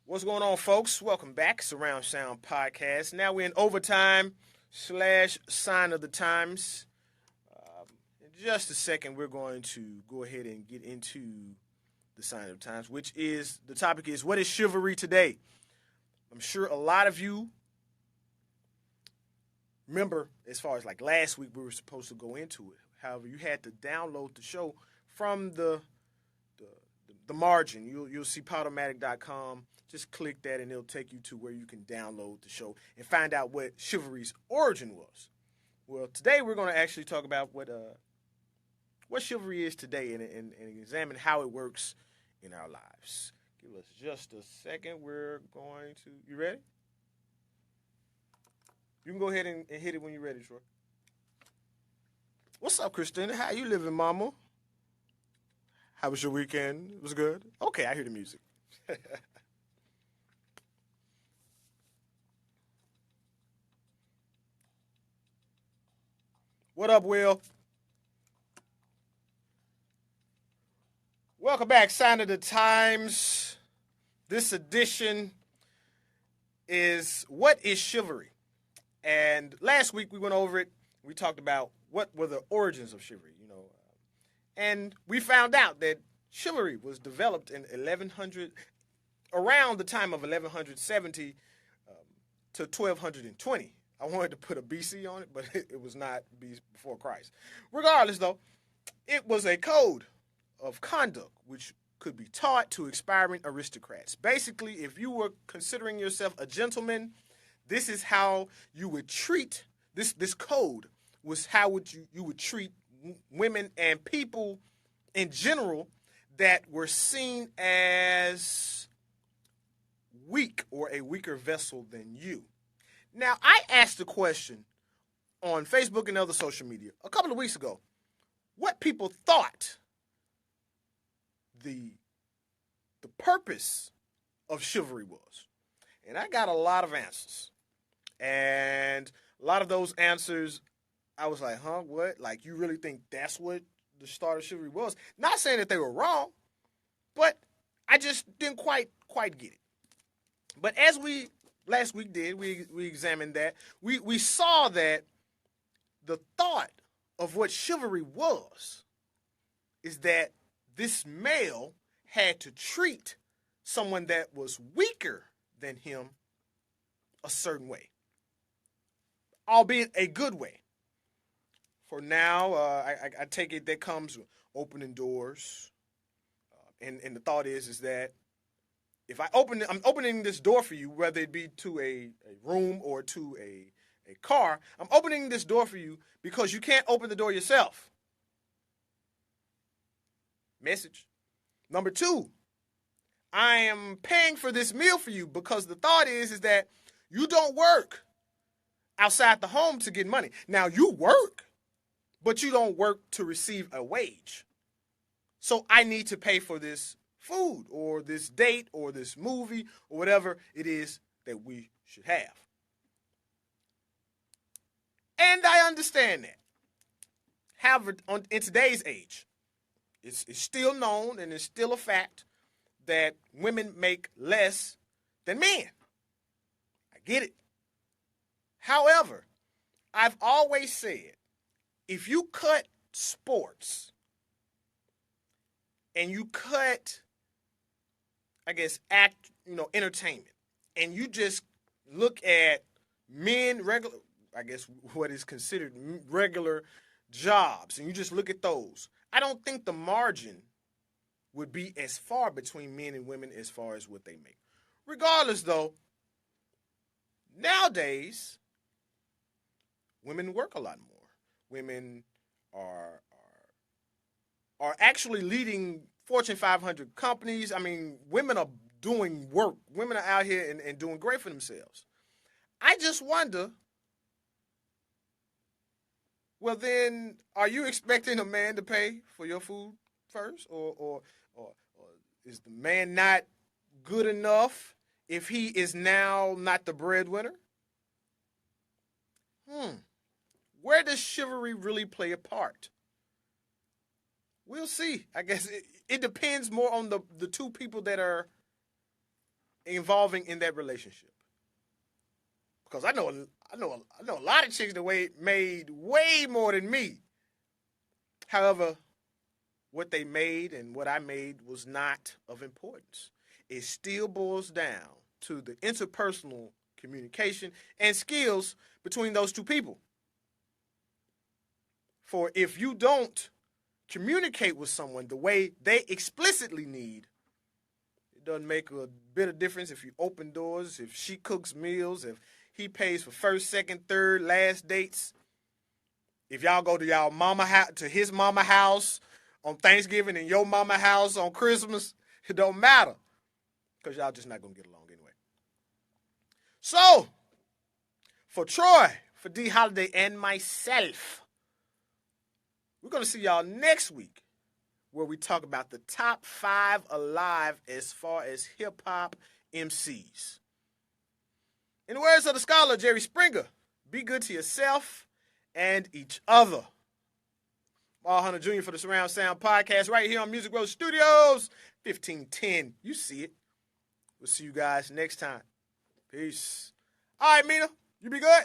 What's going on, folks? Welcome back. Surround Sound Podcast. Now we're in overtime / sign of the times. In just a second, we're going to go ahead and get into the sign of the times, which is the topic is what is chivalry today? I'm sure a lot of you remember, as far as like last week, we were supposed to go into it. However, you had to download the show from the margin. You'll see Podomatic.com. Just click that and it'll take you to where you can download the show and find out what chivalry's origin was. Well, today we're going to actually talk about what chivalry is today and examine how it works in our lives. Give us just a second. We're going to... You ready? You can go ahead and hit it when you're ready, Troy. What's up, Christina? How you living, mama? How was your weekend? It was good? Okay, I hear the music. What up, Will? Welcome back, Sign of the Times. This edition is What is Chivalry? And last week we went over it. We talked about what were the origins of chivalry, and we found out that chivalry was developed in 1100, around the time of 1170 to 1220. I wanted to put a BC on it, but it was not before Christ. Regardless, though, it was a code of conduct which could be taught to aspiring aristocrats. Basically, if you were considering yourself a gentleman, this is how you would treat this code was how you would treat women and people in general that were seen as weak or a weaker vessel than you. Now, I asked a question on Facebook and other social media a couple of weeks ago what people thought the purpose of chivalry was. And I got a lot of answers. And a lot of those answers, I was like, huh, what? Like, you really think that's what the start of chivalry was? Not saying that they were wrong, but I just didn't quite get it. But as we last week did, we examined that. We saw that the thought of what chivalry was is that this male had to treat someone that was weaker than him a certain way, albeit a good way. For now, I take it that comes with opening doors, and the thought is that if I'm opening this door for you, whether it be to a room or to a car, I'm opening this door for you because you can't open the door yourself. Message. Number 2, I am paying for this meal for you because the thought is that you don't work outside the home to get money. Now, you work, but you don't work to receive a wage. So I need to pay for this food or this date or this movie or whatever it is that we should have. And I understand that. However, in today's age, it's still known and it's still a fact that women make less than men. I get it. However, I've always said, if you cut sports and you cut, I guess, entertainment, and you just look at men, what is considered regular jobs, and you just look at those, I don't think the margin would be as far between men and women as far as what they make. Regardless, though, nowadays, women work a lot more. Women are actually leading Fortune 500 companies. I mean, women are doing work. Women are out here and doing great for themselves. I just wonder, well, then, are you expecting a man to pay for your food first? Or is the man not good enough if he is now not the breadwinner? Where does chivalry really play a part? We'll see. I guess it depends more on the two people that are involving in that relationship. Because I know a lot of chicks that made way more than me. However, what they made and what I made was not of importance. It still boils down to the interpersonal communication and skills between those two people. For if you don't communicate with someone the way they explicitly need, it doesn't make a bit of difference if you open doors, if she cooks meals, if he pays for first, second, third, last dates. If y'all go to y'all to his mama house on Thanksgiving and your mama house on Christmas, it don't matter. Because y'all just not going to get along anyway. So, for Troy, for D Holiday, and myself, we're going to see y'all next week where we talk about the top 5 alive as far as hip-hop MCs. In the words of the scholar Jerry Springer, be good to yourself and each other. Paul Hunter Jr. for the Surround Sound Podcast right here on Music Road Studios, 1510. You see it. We'll see you guys next time. Peace. All right, Mina, you be good?